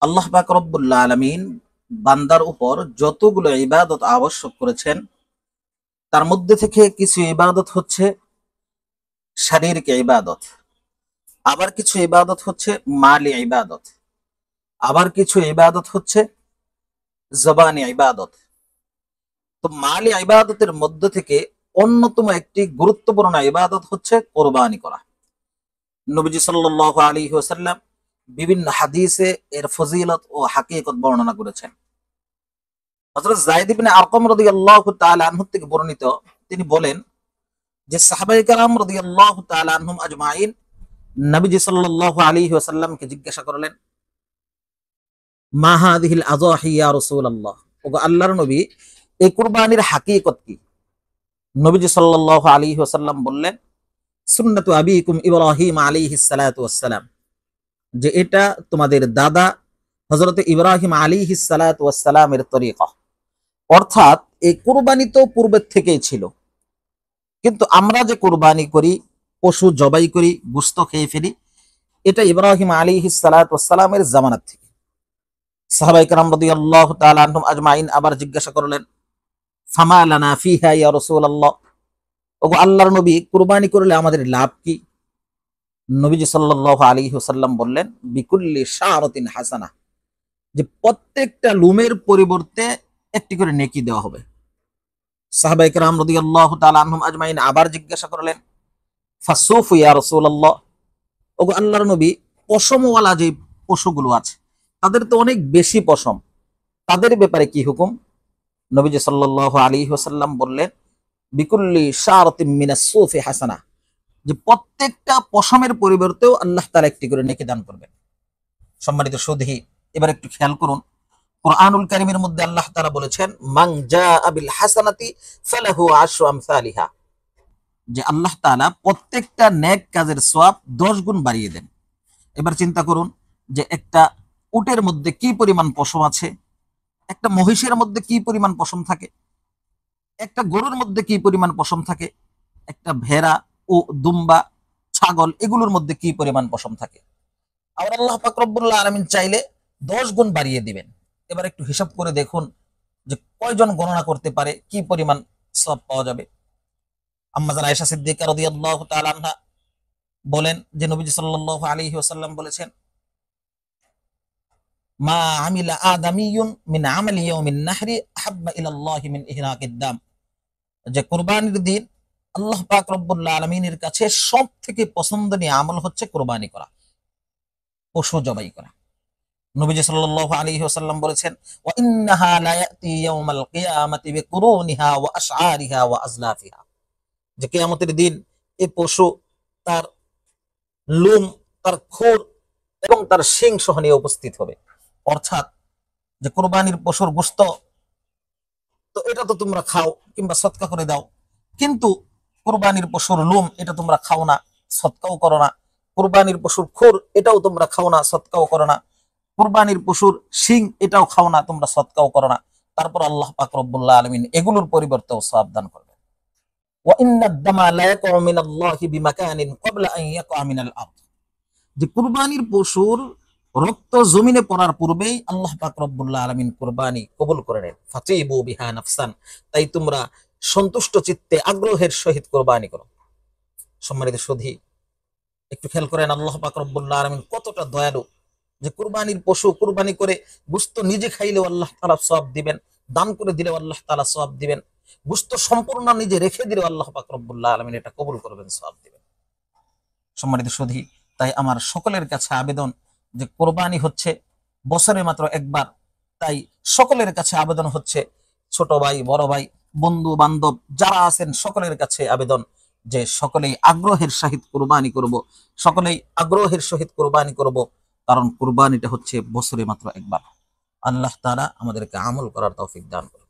আল্লাহ পাক রব্বুল আলামিন বান্দার উপর যতগুলো ইবাদত আবশ্যক করেছেন তার মধ্যে থেকে কিছু ইবাদত হচ্ছে শারীরিক ইবাদত, আবার কিছু ইবাদত হচ্ছে মালি ইবাদত, আবার কিছু ইবাদত হচ্ছে জবানি ইবাদত। তো মালি ইবাদতের মধ্যে থেকে অন্যতম একটি গুরুত্বপূর্ণ ইবাদত হচ্ছে কোরবানি করা। নবীজি সাল্লাল্লাহু আলাইহি ওয়াসাল্লাম বিভিন্ন হাদিসে এর ফজিলত ও হাকিকত বর্ণনা করেছেন। হযরত যায়েদ ইবনে আরকাম রাদিয়াল্লাহু তাআলা আনহু থেকে বর্ণিত, তিনি বলেন যে সাহাবায়ে কেরাম রাদিয়াল্লাহু তাআলা আনহুম আজমাইন নবীজি সাল্লাল্লাহু আলাইহি ওয়াসাল্লামকে জিজ্ঞাসা করলেন, মা হাযিহিল আযাহি ইয়া রাসূলুল্লাহ, ওগো আল্লাহর নবী, এই কুরবানির হাকিকত কি? নবীজি সাল্লাল্লাহু আলাইহি ওয়াসাল্লাম বললেন, সুন্নাতু আবিকুম ইব্রাহিম আলাইহিস সালাতু ওয়াসসালাম, যে এটা তোমাদের দাদা হযরত ইব্রাহিম আলাইহিস সালাতু ওয়াসসালামের তরিকা। অর্থাৎ এই কুরবানি তো পূর্বের থেকেই ছিল, কিন্তু আমরা যে কুরবানি করি, পশু জবাই করি, গোশত খেয়ে ফেলি, এটা ইব্রাহিম আলাইহিস সালাতু ওয়াসসালামের জামানাত থেকে। সাহাবায়ে কেরাম রাদিয়াল্লাহু তাআলা আনহুম আজমাইন আবার জিজ্ঞাসা করলেন, ফামা লানা ফিহা ইয়া রাসূলুল্লাহ, ওগো আল্লাহর নবী, কুরবানি করলে আমাদের লাভ কি? নবীজি সাল্লাল্লাহু আলাইহি ওয়াসাল্লাম বললেন, বিকুল্লি শারাতিন হাসানা, যে প্রত্যেকটা লুমের পরিবর্তে একটি করে নেকি দেওয়া হবে। সাহাবায়ে কেরাম রাদিয়াল্লাহু তাআলা আনহুম আজমাইন আবার জিজ্ঞাসা করলেন, ফাসুফু ইয়া রাসূলুল্লাহ, ওগো আল্লাহর নবী, পশমওয়ালা যে পশুগুলো আছে তাদের তো অনেক বেশি পশম, তাদের ব্যাপারে কি হুকুম? নবীজি সাল্লাল্লাহু আলাইহি ওয়াসাল্লাম বললেন, বিকুল্লি শারাতিন মিনাস সুফি হাসানা, যে প্রত্যেকটা পশমের পরিবর্তেও আল্লাহ তাআলা একটি করে নেকি দান করবেন। সম্মানিত সুধী, এবার একটু খেয়াল করুন, কুরআনুল কারীমের মধ্যে আল্লাহ তাআলা বলেছেন, মান জাআ বিল হাসানাতি ফালাহু আশরু আমসালিহা, যে আল্লাহ তাআলা প্রত্যেকটা নেক কাজের সওয়াব 10 গুণ বাড়িয়ে দেন। এবার চিন্তা করুন যে একটা উটের মধ্যে কি পরিমাণ পশম আছে, একটা মহিষের মধ্যে কি পরিমাণ পশম থাকে, একটা গরুর মধ্যে কি পরিমাণ পশম থাকে, একটা ভেড়া ও দুম্বা, ছাগল, এগুলোর মধ্যে কি পরিমাণ পশম থাকে। আবার আল্লাহ পাক রব্বুল আলামিন চাইলে 10 গুণ বাড়িয়ে দিবেন। এবার একটু হিসাব করে দেখুন যে কয়জন গণনা করতে পারে কি পরিমাণ সওয়াব পাওয়া যাবে। আম্মা জান আয়েশা সিদ্দিকা রাদিয়াল্লাহু তাআলা আনহা বলেন যে নবীজি সাল্লাল্লাহু আলাইহি ওয়াসাল্লাম বলেছেন, মা আমিলা আদামিয়ুন মিন আমালি ইয়াউমিন নাহরি আহাব্বা ইলাল্লাহি মিন ইহরাকিদ দাম, যে কুরবানির দিন আল্লাহ পাক রব্বুল আলামিনের কাছে সবথেকে পছন্দনীয় আমল হচ্ছে কুরবানি করা, পশু জবাই করা। নবীজি সাল্লাল্লাহু আলাইহি ওয়াসাল্লাম বলেছেন, ওয়া ইন্নাহা লা ইয়াতি ইয়াউমাল কিয়ামাতি বিকুরুনিহা ওয়া আশআরিহা ওয়া আজলাফিহা, যে কিয়ামতের দিন এই পশু তার লোম, তার খুর এবং তার শিং সহ নিয়ে উপস্থিত হবে। অর্থাৎ যে কুরবানির পশুর গোশত তো এটা তো তোমরা খাও কিংবা সৎকা করে দাও, কিন্তু কুরবানির পশুর লোম এটা তোমরা খাও না, সৎকাও করো না। কুরবানির পশুর খুর এটাও তোমরা খাও না, সৎকাও করো না। কুরবানির পশুর শিং এটাও খাও না, তোমরা সৎকাও করো না। তারপর আল্লাহ পাক রব্বুল আলামিন এগুলোর পরিবর্তেও সওয়াব দান করবেন। ওয়া ইন্নাদ দামা লা ইয়াকউ মিনাল্লাহি বিমাকানিন ক্বাবলা আন ইয়াকউ মিনাল আরদ, যে কুরবানির পশুর রক্ত জমিনে পড়ার পূর্বেই আল্লাহ পাক রব্বুল আলামিন কুরবানি কবুল করে নেন। ফাতিবু বিহা নাফসান, তাই তোমরা সন্তুষ্ট চিত্তে আগ্রহের সহিত কুরবানি করো। সম্মানিত সুধী, একটু খেয়াল করেন আল্লাহ পাক রব্বুল আলামিন কতটা দয়ালু, যে কুরবানির পশু কুরবানি করে গোশত নিজে খাইলেও আল্লাহ তাআলা সওয়াব দিবেন, দান করে দিলেও আল্লাহ তাআলা সওয়াব দিবেন, গোশত সম্পূর্ণ নিজে রেখে দিলেও আল্লাহ পাক রব্বুল আলামিন এটা কবুল করবেন, সওয়াব দিবেন। সম্মানিত সুধী, তাই আমার সকলের কাছে আবেদন, যে কোরবানি হচ্ছে বছরে মাত্র একবার, তাই সকলের কাছে আবেদন হচ্ছে, ছোট ভাই, বড় ভাই, বন্ধু বান্ধব যারা আছেন সকলের কাছে আবেদন, যে সকলেই আগ্রহের সহিত কোরবানি করব, সকলেই আগ্রহের সহিত কোরবানি করব, কারণ কোরবানিটা হচ্ছে বছরে মাত্র একবার। আল্লাহ তাআলা আমাদেরকে আমল করার তৌফিক দান করুন।